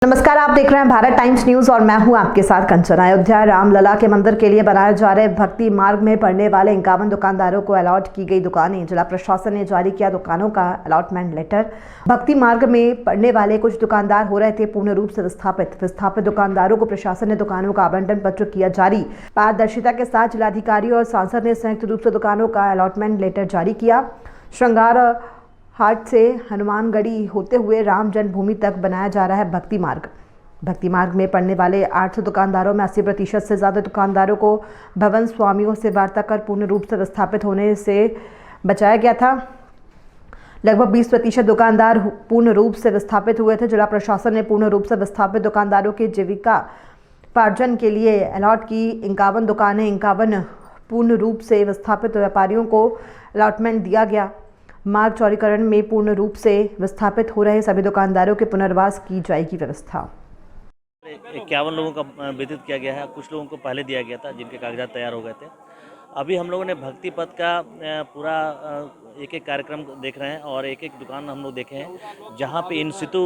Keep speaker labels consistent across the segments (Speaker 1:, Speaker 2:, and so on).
Speaker 1: नमस्कार, आप देख रहे हैं भारत टाइम्स न्यूज और मैं हूं आपके साथ कंचना। अयोध्या रामलला के मंदिर के लिए बनाए जा रहे भक्ति मार्ग में पड़ने वाले 51 दुकानदारों को अलॉट की गई दुकानें। जिला प्रशासन ने जारी किया दुकानों का अलॉटमेंट लेटर। भक्ति मार्ग में पड़ने वाले कुछ दुकानदार हो रहे थे पूर्ण रूप से विस्थापित दुकानदारों को प्रशासन ने दुकानों का आवंटन पत्र किया जारी। पारदर्शिता के साथ जिलाधिकारी और सांसद ने संयुक्त रूप से दुकानों का अलॉटमेंट लेटर जारी किया। श्रृंगार हाट से हनुमानगढ़ी होते हुए राम जन्मभूमि तक बनाया जा रहा है भक्ति मार्ग। भक्ति मार्ग में पड़ने वाले 800 दुकानदारों में 80% से ज़्यादा दुकानदारों को भवन स्वामियों से वार्ता कर पूर्ण रूप से विस्थापित होने से बचाया गया था। लगभग 20% दुकानदार पूर्ण रूप से विस्थापित हुए थे। जिला प्रशासन ने पूर्ण रूप से विस्थापित दुकानदारों की जीविका पार्जन के लिए अलॉट की 51 दुकानें। 51 पूर्ण रूप से विस्थापित व्यापारियों को अलॉटमेंट दिया गया। मार्ग चौड़ीकरण में पूर्ण रूप से विस्थापित हो रहे सभी दुकानदारों के पुनर्वास की जाएगी व्यवस्था।
Speaker 2: 51 लोगों का वितरित किया गया है। कुछ लोगों को पहले दिया गया था जिनके कागजात तैयार हो गए थे। अभी हम लोगों ने भक्ति पथ का पूरा एक एक कार्यक्रम देख रहे हैं और एक एक दुकान हम लोग देखे हैं जहाँ पे इन सितु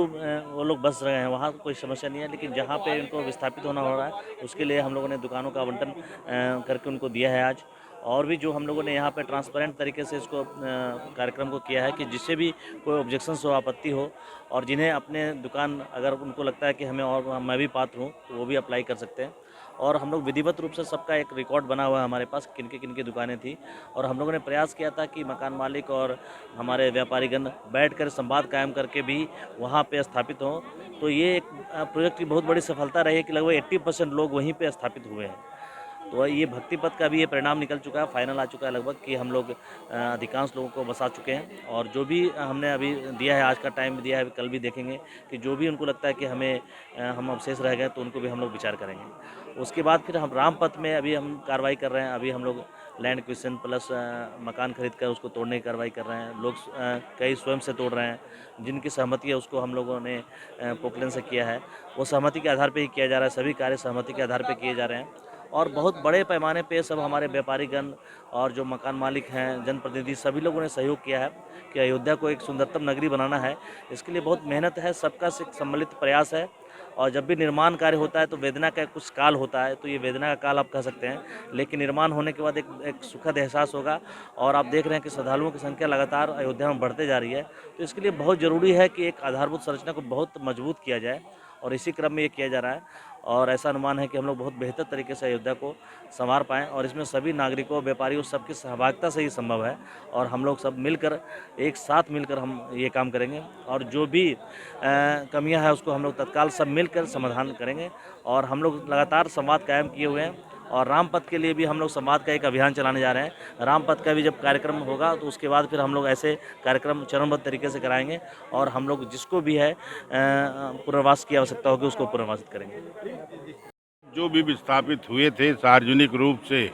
Speaker 2: वो लोग बस रहे हैं, वहाँ कोई समस्या नहीं है। लेकिन जहाँ पे उनको विस्थापित होना हो रहा है उसके लिए हम लोगों ने दुकानों का आवंटन करके उनको दिया है आज। और भी जो हम लोगों ने यहाँ पे ट्रांसपेरेंट तरीके से इसको कार्यक्रम को किया है कि जिससे भी कोई ऑब्जेक्शंस हो, आपत्ति हो और जिन्हें अपने दुकान अगर उनको लगता है कि हमें और मैं भी पात्र हूँ तो वो भी अप्लाई कर सकते हैं। और हम लोग विधिवत रूप से सबका एक रिकॉर्ड बना हुआ है हमारे पास, किनकी दुकानें थी। और हम लोगों ने प्रयास किया था कि मकान मालिक और हमारे व्यापारीगण बैठकर संवाद कायम करके भी वहाँ पे स्थापित हों। तो ये एक प्रोजेक्ट की बहुत बड़ी सफलता रही है कि लगभग 80% लोग वहीं पे स्थापित हुए हैं। तो ये भक्ति पथ का भी ये परिणाम निकल चुका है, फाइनल आ चुका है लगभग कि हम लोग अधिकांश लोगों को बसा चुके हैं। और जो भी हमने अभी दिया है, आज का टाइम दिया है, कल भी देखेंगे कि जो भी उनको लगता है कि हमें हम अवशेष रह गए तो उनको भी हम लोग विचार करेंगे। उसके बाद फिर हम राम पथ में अभी हम कार्रवाई कर रहे हैं। अभी हम लोग लैंड एक्विजिशन प्लस मकान खरीद कर उसको तोड़ने की कार्रवाई कर रहे हैं। लोग कई स्वयं से तोड़ रहे हैं, जिनकी सहमति है उसको हम लोगों ने पोकलेन से किया है। वो सहमति के आधार पर ही किया जा रहा है, सभी कार्य सहमति के आधार पर किए जा रहे हैं। और बहुत बड़े पैमाने पे सब हमारे व्यापारीगण और जो मकान मालिक हैं, जनप्रतिनिधि, सभी लोगों ने सहयोग किया है कि अयोध्या को एक सुंदरतम नगरी बनाना है। इसके लिए बहुत मेहनत है, सबका सम्मिलित प्रयास है। और जब भी निर्माण कार्य होता है तो वेदना का कुछ काल होता है, तो ये वेदना का काल आप कह सकते हैं। लेकिन निर्माण होने के बाद एक सुखद एहसास होगा। और आप देख रहे हैं कि श्रद्धालुओं की संख्या लगातार अयोध्या में बढ़ते जा रही है। तो इसके लिए बहुत ज़रूरी है कि एक आधारभूत संरचना को बहुत मजबूत किया जाए और इसी क्रम में ये किया जा रहा है। और ऐसा अनुमान है कि हम लोग बहुत बेहतर तरीके से अयोध्या को संवार पाएँ और इसमें सभी नागरिकों, व्यापारियों, सबकी सहभागिता से ही संभव है। और हम लोग सब मिलकर, एक साथ मिलकर हम ये काम करेंगे और जो भी कमियां हैं उसको हम लोग तत्काल सब मिलकर समाधान करेंगे। और हम लोग लगातार संवाद कायम किए हुए हैं और राम पथ के लिए भी हम लोग संवाद का एक अभियान चलाने जा रहे हैं। राम पथ का भी जब कार्यक्रम होगा तो उसके बाद फिर हम लोग ऐसे कार्यक्रम चरणबद्ध तरीके से कराएंगे और हम लोग जिसको भी है पुनर्वास की आवश्यकता होगी उसको पुनर्वासित करेंगे।
Speaker 3: जो भी विस्थापित हुए थे सार्वजनिक रूप से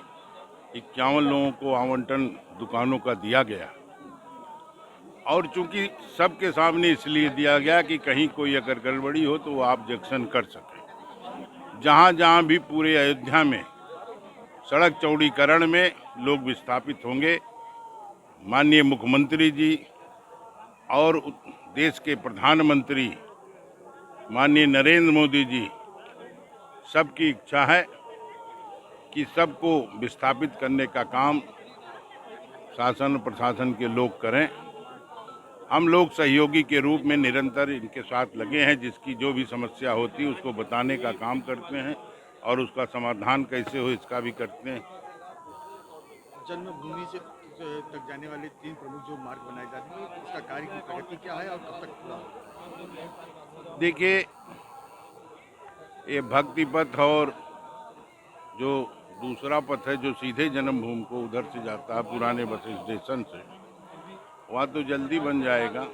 Speaker 3: 51 लोगों को आवंटन दुकानों का दिया गया। और चूंकि सबके सामने इसलिए दिया गया कि कहीं कोई अगर गड़बड़ी हो तो वो ऑब्जेक्शन कर सके। जहाँ जहाँ भी पूरे अयोध्या में सड़क चौड़ीकरण में लोग विस्थापित होंगे, माननीय मुख्यमंत्री जी और देश के प्रधानमंत्री माननीय नरेंद्र मोदी जी, सबकी इच्छा है कि सबको विस्थापित करने का काम शासन प्रशासन के लोग करें। हम लोग सहयोगी के रूप में निरंतर इनके साथ लगे हैं। जिसकी जो भी समस्या होती है उसको बताने का काम करते हैं और उसका समाधान कैसे हो इसका भी करते हैं।
Speaker 4: जन्मभूमि से तक जाने वाले 3 प्रमुख जो मार्ग बनाए जाते हैं उसका कार्य की प्रगति क्या है और कब तक पूरा होगा?
Speaker 3: देखिए, ये भक्ति पथ और जो दूसरा पथ है जो सीधे जन्मभूमि को उधर से जाता है पुराने बस स्टेशन से, वहाँ तो जल्दी बन जाएगा।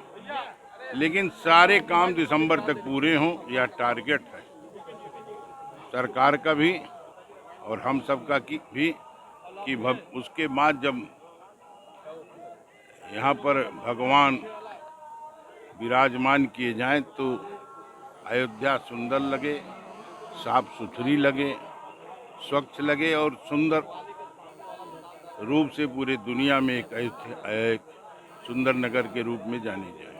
Speaker 3: लेकिन सारे काम दिसंबर तक पूरे हों यह टारगेट है सरकार का भी और हम सबका भी कि उसके बाद जब यहाँ पर भगवान विराजमान किए जाएं तो अयोध्या सुंदर लगे, साफ सुथरी लगे, स्वच्छ लगे और सुंदर रूप से पूरे दुनिया में एक सुंदर नगर के रूप में जानी जाए।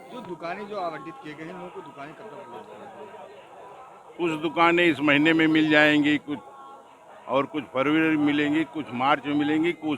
Speaker 4: जो दुकानें जो आवंटित किए गए हैं, लोगों को दुकानें कब तक
Speaker 3: कुछ दुकानें इस महीने में मिल जाएंगी, कुछ फरवरी में मिलेंगी, कुछ मार्च में मिलेंगी, कुछ